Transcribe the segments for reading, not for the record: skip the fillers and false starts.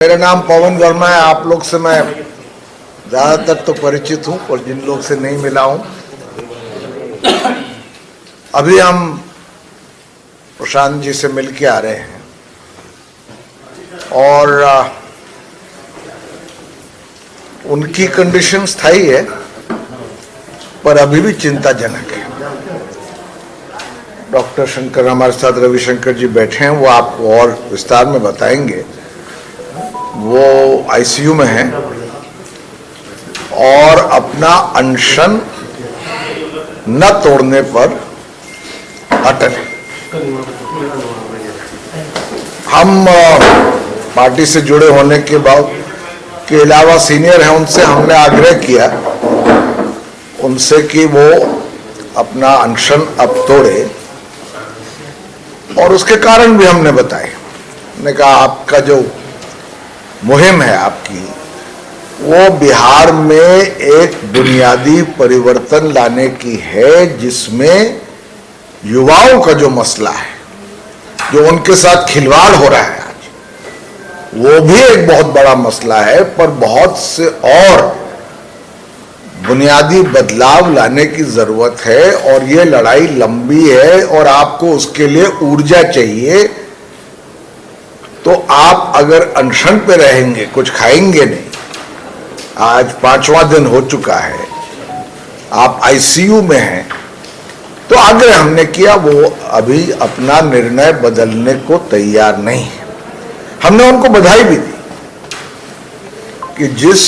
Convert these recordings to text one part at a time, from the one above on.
मेरा नाम पवन वर्मा है। आप लोग से मैं ज़्यादातर तो परिचित हूँ और जिन लोग से नहीं मिला हूँ, अभी हम प्रशांत जी से मिल के आ रहे हैं और उनकी कंडीशन स्थायी है पर अभी भी चिंताजनक है। डॉक्टर शंकर हमारे साथ, रविशंकर जी बैठे हैं, वो आपको और विस्तार में बताएंगे। वो आईसीयू में हैं और अपना अनशन न तोड़ने पर अटल है। हम पार्टी से जुड़े होने के बाद के अलावा सीनियर हैं, उनसे हमने आग्रह किया उनसे कि वो अपना अनशन अब तोड़े और उसके कारण भी हमने बताए। हमने कहा आपका जो मुहिम है आपकी, वो बिहार में एक बुनियादी परिवर्तन लाने की है, जिसमें युवाओं का जो मसला है, जो उनके साथ खिलवाड़ हो रहा है आज, वो भी एक बहुत बड़ा मसला है। पर बहुत से और बुनियादी बदलाव लाने की जरूरत है और ये लड़ाई लंबी है और आपको उसके लिए ऊर्जा चाहिए। तो आप अगर अनशन पे रहेंगे, कुछ खाएंगे नहीं, आज 5वां दिन हो चुका है, आप आईसीयू में हैं, तो आग्रह हमने किया वो अभी अपना निर्णय बदलने को तैयार नहीं है। हमने उनको बधाई भी दी कि जिस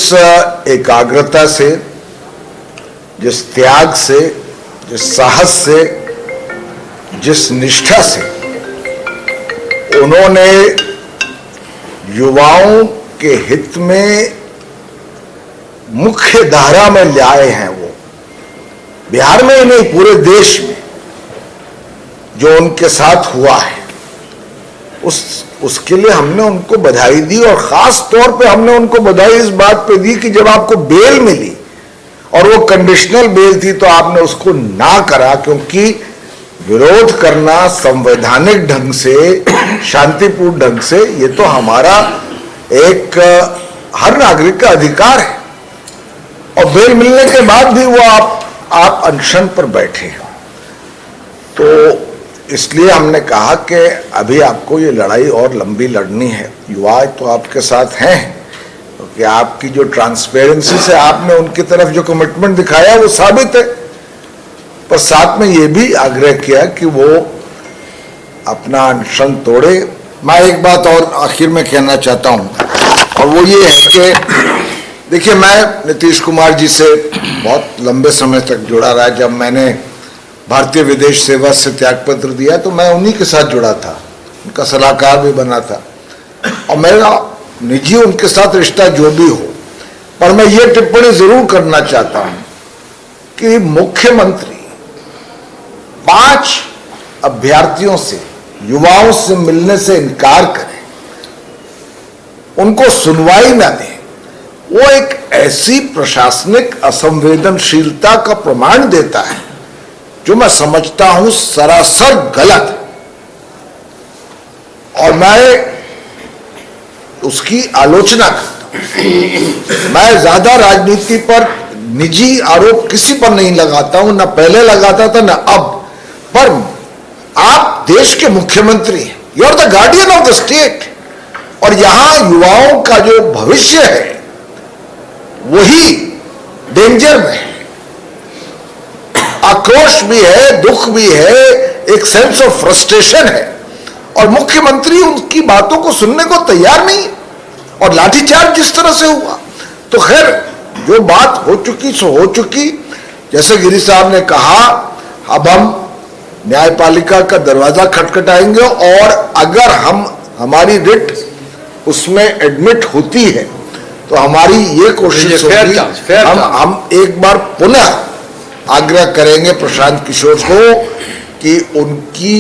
एकाग्रता से, जिस त्याग से, जिस साहस से, जिस निष्ठा से उन्होंने युवाओं के हित में मुख्य धारा में लाए हैं, वो बिहार में ही नहीं पूरे देश में जो उनके साथ हुआ है, उसके लिए हमने उनको बधाई दी। और खास तौर पे हमने उनको बधाई इस बात पे दी कि जब आपको बेल मिली और वो कंडीशनल बेल थी तो आपने उसको ना करा, क्योंकि विरोध करना संवैधानिक ढंग से, शांतिपूर्ण ढंग से, ये तो हमारा एक हर नागरिक का अधिकार है। और बेल मिलने के बाद भी वो आप अनशन पर बैठे हैं। तो इसलिए हमने कहा कि अभी आपको ये लड़ाई और लंबी लड़नी है। युवा तो आपके साथ हैं क्योंकि आपकी जो ट्रांसपेरेंसी से आपने उनकी तरफ जो कमिटमेंट दिखाया वो साबित है। पर साथ में ये भी आग्रह किया कि वो अपना अनशन तोड़े। मैं एक बात और आखिर में कहना चाहता हूँ और वो ये है कि देखिए, मैं नीतीश कुमार जी से बहुत लंबे समय तक जुड़ा रहा। जब मैंने भारतीय विदेश सेवा से त्यागपत्र दिया तो मैं उन्हीं के साथ जुड़ा था, उनका सलाहकार भी बना था और मेरा निजी उनके साथ रिश्ता जो भी हो। पर मैं ये टिप्पणी जरूर करना चाहता हूँ कि मुख्यमंत्री 5 अभ्यर्थियों से, युवाओं से मिलने से इनकार करें, उनको सुनवाई ना दें, वो एक ऐसी प्रशासनिक असंवेदनशीलता का प्रमाण देता है जो मैं समझता हूं सरासर गलत है। और मैं उसकी आलोचना करता हूं। मैं ज्यादा राजनीति पर निजी आरोप किसी पर नहीं लगाता हूं, ना पहले लगाता था ना अब। पर आप देश के मुख्यमंत्री हैं, you are the guardian of the state, और यहां युवाओं का जो भविष्य है वही डेंजर में है। आक्रोश भी है, दुख भी है, एक सेंस ऑफ फ्रस्ट्रेशन है और मुख्यमंत्री उनकी बातों को सुनने को तैयार नहीं और लाठीचार्ज जिस तरह से हुआ। तो खैर, जो बात हो चुकी सो हो चुकी। जैसे गिरी साहब ने कहा, अब हम न्यायपालिका का दरवाजा खटखटाएंगे और अगर हमारी रिट उसमें एडमिट होती है तो हमारी ये कोशिश होगी, हम एक बार पुनः आग्रह करेंगे प्रशांत किशोर को कि उनकी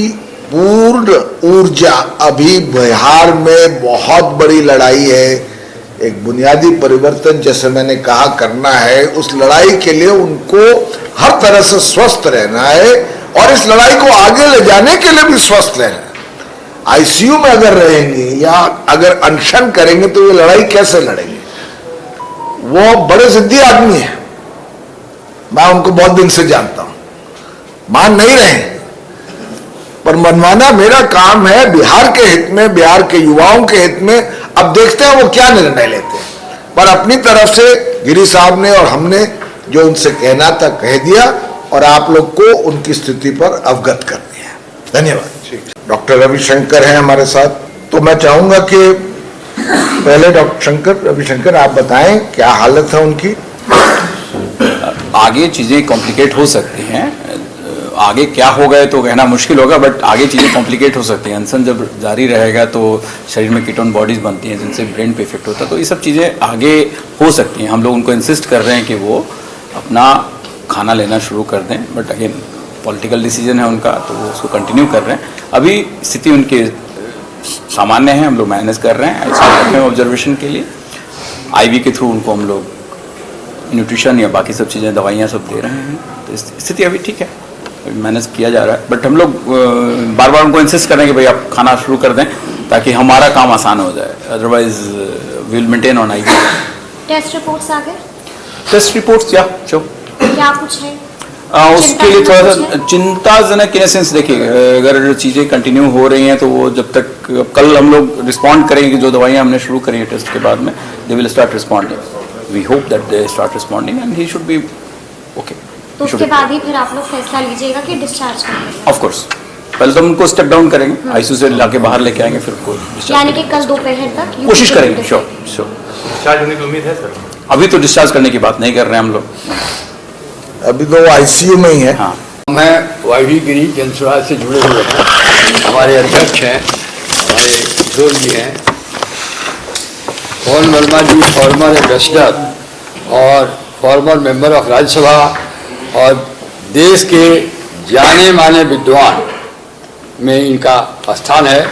पूर्ण ऊर्जा, अभी बिहार में बहुत बड़ी लड़ाई है, एक बुनियादी परिवर्तन जैसे मैंने कहा करना है। उस लड़ाई के लिए उनको हर तरह से स्वस्थ रहना है और इस लड़ाई को आगे ले जाने के लिए भी स्वस्थ रहना है। आईसीयू में अगर रहेंगे या अगर अनशन करेंगे तो ये लड़ाई कैसे लड़ेंगे? वो बड़े जिद्दी आदमी है, मैं उनको बहुत दिन से जानता हूं, मान नहीं रहे, पर मनवाना मेरा काम है बिहार के हित में, बिहार के युवाओं के हित में। अब देखते हैं वो क्या निर्णय लेते हैं, पर अपनी तरफ से गिरी साहब ने और हमने जो उनसे कहना था कह दिया और आप लोग को उनकी स्थिति पर अवगत कर दिया। धन्यवाद। डॉक्टर रविशंकर हैं हमारे साथ, तो मैं चाहूंगा कि पहले डॉक्टर रविशंकर आप बताएं क्या हालत है उनकी। आगे चीज़ें कॉम्प्लिकेट हो सकती हैं, आगे क्या हो गए तो कहना मुश्किल होगा, बट आगे चीज़ें कॉम्प्लिकेट हो सकती हैं। अनशन जब जारी रहेगा तो शरीर में कीटोन बॉडीज बनती हैं जिनसे ब्रेन पे इफेक्ट होता है, तो ये सब चीज़ें आगे हो सकती हैं। हम लोग उनको इंसिस्ट कर रहे हैं कि वो अपना खाना लेना शुरू कर दें, बट अगेन पॉलिटिकल डिसीजन है उनका, तो वो उसको कंटिन्यू कर रहे हैं। अभी स्थिति उनकी सामान्य है, हम लोग मैनेज कर रहे हैं, इसको रखें ऑब्जर्वेशन के लिए। आईवी के थ्रू उनको हम लोग न्यूट्रिशन या बाकी सब चीज़ें दवाइयाँ सब दे रहे हैं, तो स्थिति अभी ठीक है, मैनेज किया जा रहा है। बट हम लोग बार बार उनको इंसिस्ट कर रहे हैं कि भाई आप खाना शुरू कर दें ताकि हमारा काम आसान हो जाए, otherwise will maintain on IV. Test reports आ गए? टेस्ट रिपोर्ट्स या क्या कुछ है? उसके लिए थोड़ा सा चिंताजनक इन सेंस, देखिए अगर चीज़ें कंटिन्यू हो रही हैं तो वो जब तक, कल हम लोग रिस्पॉन्ड करेंगे कि जो दवाइयाँ हमने शुरू करी है टेस्ट के बाद में, they will start responding. We hope that they start responding and he should be okay. तो उसके बाद ही फिर आप लोग फैसला लीजिएगा कि डिस्चार्ज करेंगे? ऑफ कोर्स, पहले तो उनको स्टेप डाउन करेंगे, आईसीयू से लाके बाहर लेके आएंगे, फिर उनको यानी कि कल दोपहर तक कोशिश करेंगे। श्योर डिस्चार्ज होने की उम्मीद है सर? अभी तो डिस्चार्ज करने की बात नहीं कर रहे हैं हम लोग, अभी तो आईसीयू में ही है। हाँ। मैं वाईवी गिरी जनसुराज से जुड़े हुए हैं, हमारे अध्यक्ष हैं, हमारे किशोर जी हैं, पवन वर्मा जी फॉर्मर एम्बेसडर और फॉर्मर मेंबर ऑफ राज्यसभा और देश के जाने माने विद्वान में इनका स्थान है।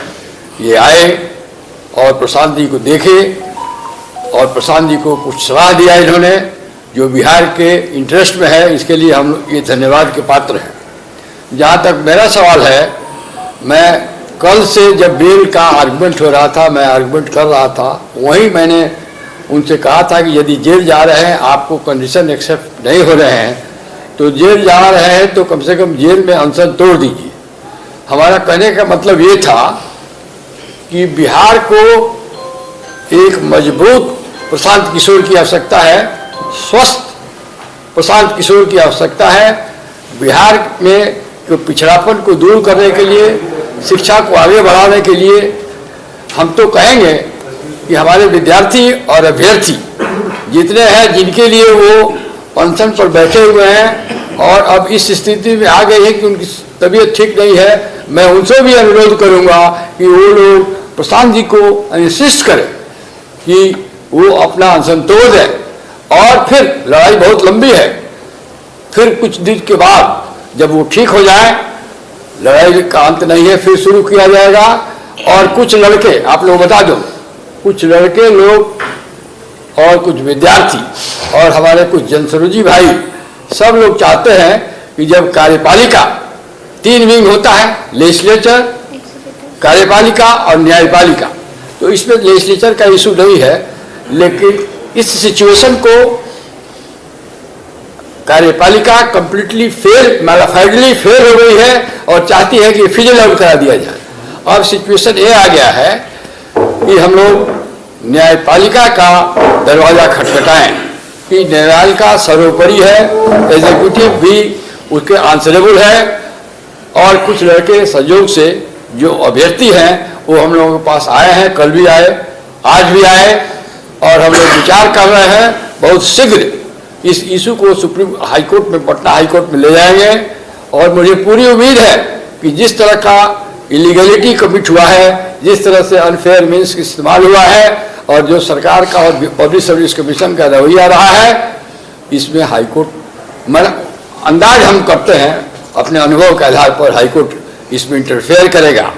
ये आए और प्रशांत जी को देखे और प्रशांत जी को कुछ सलाह दिया इन्होंने जो बिहार के इंटरेस्ट में है, इसके लिए हम ये धन्यवाद के पात्र हैं। जहाँ तक मेरा सवाल है, मैं कल से जब बेल का आर्गुमेंट हो रहा था, मैं आर्गुमेंट कर रहा था, वहीं मैंने उनसे कहा था कि यदि जेल जा रहे हैं, आपको कंडीशन एक्सेप्ट नहीं हो रहे हैं, तो जेल जा रहे हैं तो कम से कम जेल में अनशन तोड़ दीजिए। हमारा कहने का मतलब ये था कि बिहार को एक मजबूत प्रशांत किशोर की आवश्यकता है, स्वस्थ प्रशांत किशोर की आवश्यकता है। बिहार में पिछड़ापन को दूर करने के लिए, शिक्षा को आगे बढ़ाने के लिए हम तो कहेंगे कि हमारे विद्यार्थी और अभ्यर्थी जितने हैं जिनके लिए वो अनशन पर बैठे हुए हैं और अब इस स्थिति में आ गए हैं कि उनकी तबीयत ठीक नहीं है, मैं उनसे भी अनुरोध करूंगा कि वो लोग प्रशांत जी को इंसिस्ट करें कि वो अपना अनशन तोड़ दें। और फिर लड़ाई बहुत लंबी है, फिर कुछ दिन के बाद जब वो ठीक हो जाए, लड़ाई का अंत नहीं है, फिर शुरू किया जाएगा। और कुछ लड़के, आप लोग बता दो, कुछ लड़के लोग और कुछ विद्यार्थी और हमारे कुछ जनसरोजी भाई सब लोग चाहते हैं कि जब कार्यपालिका, 3 विंग होता है, लेजिस्लेचर, कार्यपालिका और न्यायपालिका, तो इसमें लेजिस्लेचर का इशू नहीं है, लेकिन इस सिचुएशन को कार्यपालिका कंप्लीटली फेल, मैलाफाइडली फेल हो गई है और चाहती है कि फिजल आउट करा दिया जाए। अब सिचुएशन ये आ गया है कि हम लोग न्यायपालिका का दरवाजा खटखटाएं कि न्यायपालिका सर्वोपरि है, एग्जीक्यूटिव भी उसके आंसरेबल है। और कुछ लड़के संयोग से जो अभ्यर्थी हैं वो हम लोगों के पास आए हैं, कल भी आए, आज भी आए, और हम लोग विचार कर रहे हैं बहुत शीघ्र इस इशू को सुप्रीम हाईकोर्ट में, पटना हाईकोर्ट में ले जाएंगे। और मुझे पूरी उम्मीद है कि जिस तरह का इलीगलिटी कमिट हुआ है, जिस तरह से अनफेयर मीन्स का इस्तेमाल हुआ है और जो सरकार का और पब्लिक सर्विस कमीशन का रवैया रहा है, इसमें हाईकोर्ट, अंदाज हम करते हैं अपने अनुभव के आधार पर हाईकोर्ट इसमें इंटरफेयर करेगा।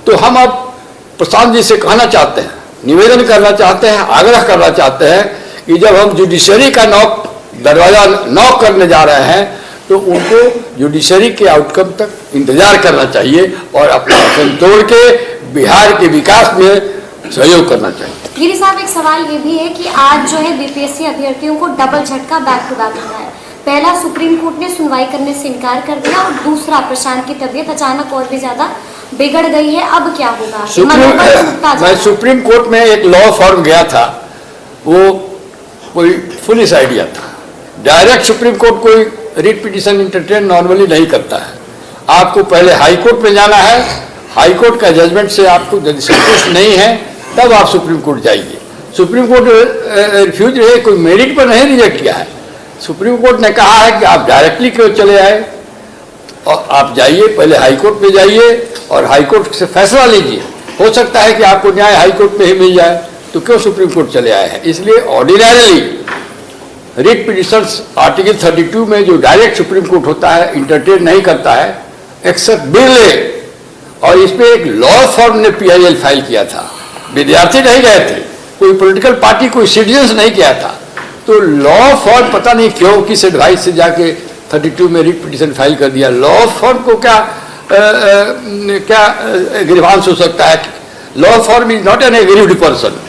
तो हम अब प्रशांत जी से कहना चाहते हैं, निवेदन करना चाहते हैं, आग्रह करना चाहते हैं कि जब हम जुडिशरी का दरवाजा नॉक करने जा रहे हैं तो उनको जुडिशरी के आउटकम तक इंतजार करना चाहिए और अपना वचन तोड़ के बिहार के विकास में सहयोग करना चाहिए। गिरी साहब, एक सवाल ये भी है कि आज जो है बीपीएससी अभ्यर्थियों को डबल झटका बैक टू बैक मिला है। पहला, सुप्रीम कोर्ट ने सुनवाई करने से इनकार कर दिया, और दूसरा, प्रशांत की तबीयत अचानक और भी ज्यादा बिगड़ गई है। अब क्या होगा? मैं सुप्रीम कोर्ट में एक लॉ फॉर्म गया था, वो कोई फुलिश आइडिया था। डायरेक्ट सुप्रीम कोर्ट कोई रिट पिटीशन इंटरटेन नॉर्मली नहीं करता है। आपको पहले हाई कोर्ट में जाना है, हाई कोर्ट का जजमेंट से आपको यदि संतुष्ट नहीं है तब आप सुप्रीम कोर्ट जाइए। सुप्रीम कोर्ट रिफ्यूज रहे, कोई मेरिट पर नहीं रिजेक्ट किया है। सुप्रीम कोर्ट ने कहा है कि आप डायरेक्टली क्यों चले आए, और आप जाइए, पहले हाई कोर्ट में जाइए और हाई कोर्ट से फैसला लीजिए। हो सकता है कि आपको न्याय हाई कोर्ट में ही मिल जाए, तो क्यों सुप्रीम कोर्ट चले आए हैं। इसलिए ऑर्डिनरीली रिट पिटिशंस आर्टिकल 32 में जो डायरेक्ट सुप्रीम कोर्ट होता है इंटरटेन नहीं करता है, एक्सेप्ट बिरले। और इसमें एक लॉ फॉर्म ने PIL फाइल किया था, विद्यार्थी नहीं गए थे, कोई पॉलिटिकल पार्टी, कोई सिटीजन नहीं किया था। तो लॉ फॉर्म पता नहीं क्यों किस एडवाइस से जाके 32 में रिट पिटिशन फाइल कर दिया। लॉ फॉर्म को क्या ग्रीवांस हो सकता है? Law form is not an aggrieved person,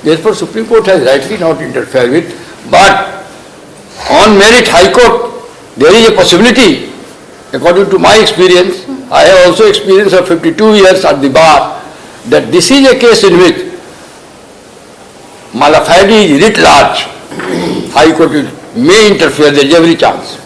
therefore Supreme Court has rightly not interfered with, but on merit High Court there is a possibility, according to my experience, I have also experience of 52 years at the bar, that this is a case in which mala fide is writ large, High Court may interfere, there is every chance.